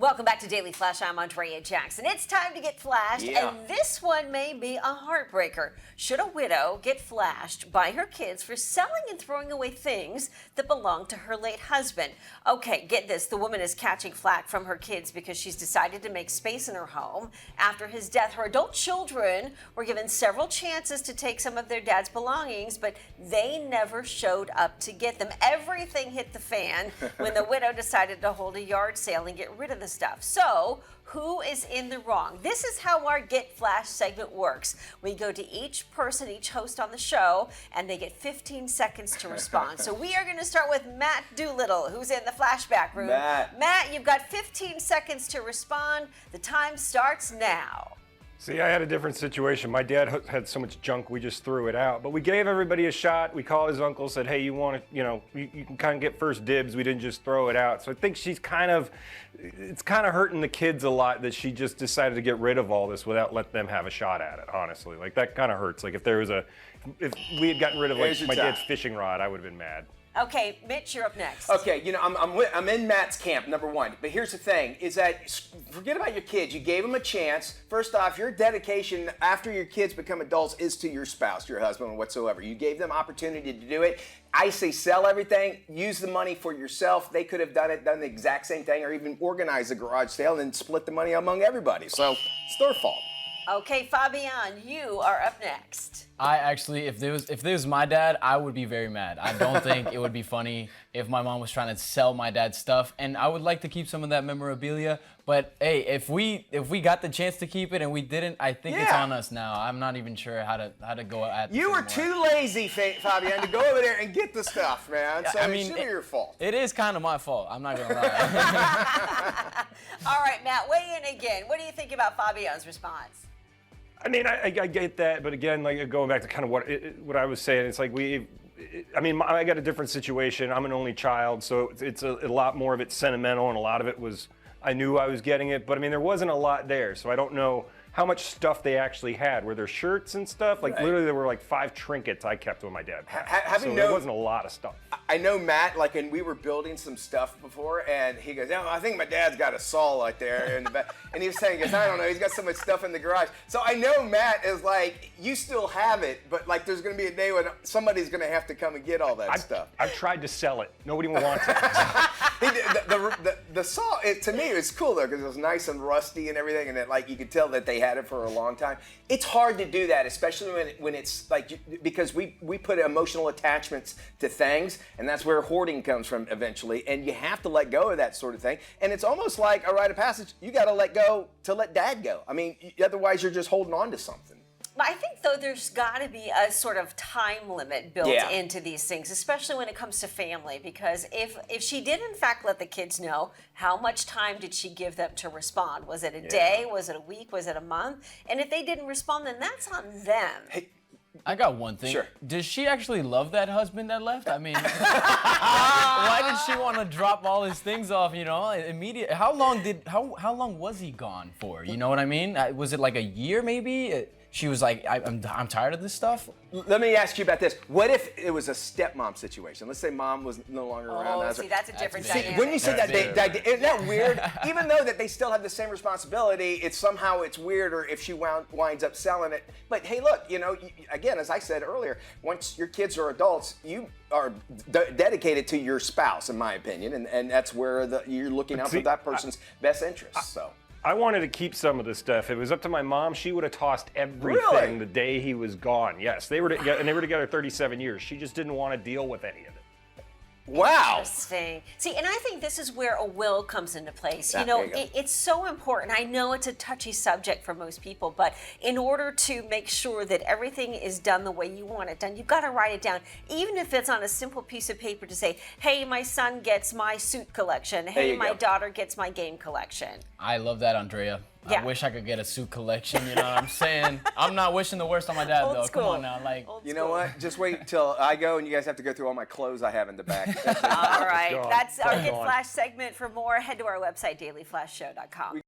Welcome back to Daily Flash. I'm Andrea Jackson. It's time to get flashed, and this one may be a heartbreaker. Should a widow get flashed by her kids for selling and throwing away things that belonged to her late husband? Okay, get this. The woman is catching flack from her kids because she's decided to make space in her home. After his death, her adult children were given several chances to take some of their dad's belongings, but they never showed up to get them. Everything hit the fan when the widow decided to hold a yard sale and get rid of the stuff. So, who is in the wrong? This is how our Get Flash segment works. We go to each person, each host on the show, and they get 15 seconds to respond. So we are going to start with Matt Doolittle, who's in the flashback room. Matt, you've got 15 seconds to respond. The time starts now. See, I had a different situation. My dad had so much junk, we just threw it out. But we gave everybody a shot. We called his uncle, said, hey, you want to, you can kind of get first dibs. We didn't just throw it out. So I think it's kind of hurting the kids a lot that she just decided to get rid of all this without letting them have a shot at it, honestly. Like, that kind of hurts. Like, if we had gotten rid of, like, my dad's fishing rod, I would have been mad. Okay, Mitch, you're up next. Okay, I'm in Matt's camp, number one. But here's the thing, is that forget about your kids. You gave them a chance. First off, your dedication after your kids become adults is to your spouse, your husband, or whatsoever. You gave them opportunity to do it. I say sell everything, use the money for yourself. They could have done the exact same thing, or even organized a garage sale and then split the money among everybody. So it's their fault. Okay, Fabian, you are up next. I actually, if this was my dad, I would be very mad. I don't think it would be funny if my mom was trying to sell my dad's stuff, and I would like to keep some of that memorabilia. But hey, if we got the chance to keep it and we didn't, I think it's on us now. I'm not even sure how to go at this. You were too lazy, Fabian, to go over there and get the stuff, man. So I mean, it's your fault. It is kind of my fault. I'm not gonna lie. All right, Matt, weigh in again. What do you think about Fabian's response? I mean, I get that, but again, like going back to kind of what I was saying, it's like I got a different situation. I'm an only child, so it's a lot more of it's sentimental, and a lot of it was I knew I was getting it, but I mean, there wasn't a lot there, so I don't know how much stuff they actually had. Were there shirts and stuff? Like literally, there were like 5 trinkets I kept when my dad passed. So there wasn't a lot of stuff. I know Matt, like, and we were building some stuff before, and he goes, I think my dad's got a saw right there in the back. And he was saying, I don't know, he's got so much stuff in the garage. So I know Matt is like, you still have it, but like there's going to be a day when somebody's going to have to come and get all that stuff. I've tried to sell it. Nobody wants it. The saw, to me, it's cool though, because it was nice and rusty and everything, and like you could tell that they had it for a long time. It's hard to do that, especially when it's like, because we put emotional attachments to things, and that's where hoarding comes from eventually, and you have to let go of that sort of thing. And it's almost like a rite of passage. You got to let go to let dad go. I mean, otherwise you're just holding on to something. I think, though, there's got to be a sort of time limit built into these things, especially when it comes to family, because if she did, in fact, let the kids know, how much time did she give them to respond? Was it a day? Was it a week? Was it a month? And if they didn't respond, then that's on them. Hey, I got one thing. Sure. Does she actually love that husband that left? I mean, why did she want to drop all his things off, immediately? How long was he gone for? You know what I mean? Was it like a year maybe? She was like, I'm tired of this stuff. Let me ask you about this. What if it was a stepmom situation? Let's say mom was no longer around. Oh, see, that's a different dynamic. When you say that, isn't that weird? Even though that they still have the same responsibility, it's weirder if she winds up selling it. But hey, look, again, as I said earlier, once your kids are adults, you are dedicated to your spouse, in my opinion, and that's where you're looking out for that person's best interests. So. I wanted to keep some of the stuff. If it was up to my mom, she would have tossed everything the day he was gone. Yes, they were together 37 years. She just didn't want to deal with any of it. Wow. Interesting. See, and I think this is where a will comes into place. It's so important. I know it's a touchy subject for most people, but in order to make sure that everything is done the way you want it done, you've got to write it down, even if it's on a simple piece of paper to say, hey, my son gets my suit collection. Hey, my daughter gets my game collection. I love that, Andrea. Yeah. I wish I could get a suit collection, you know what I'm saying? I'm not wishing the worst on my dad, Old though. school. Come on now. Like, you know what? Just wait until I go and you guys have to go through all my clothes I have in the back. All right. That's our Get Flash segment. For more, head to our website, dailyflashshow.com.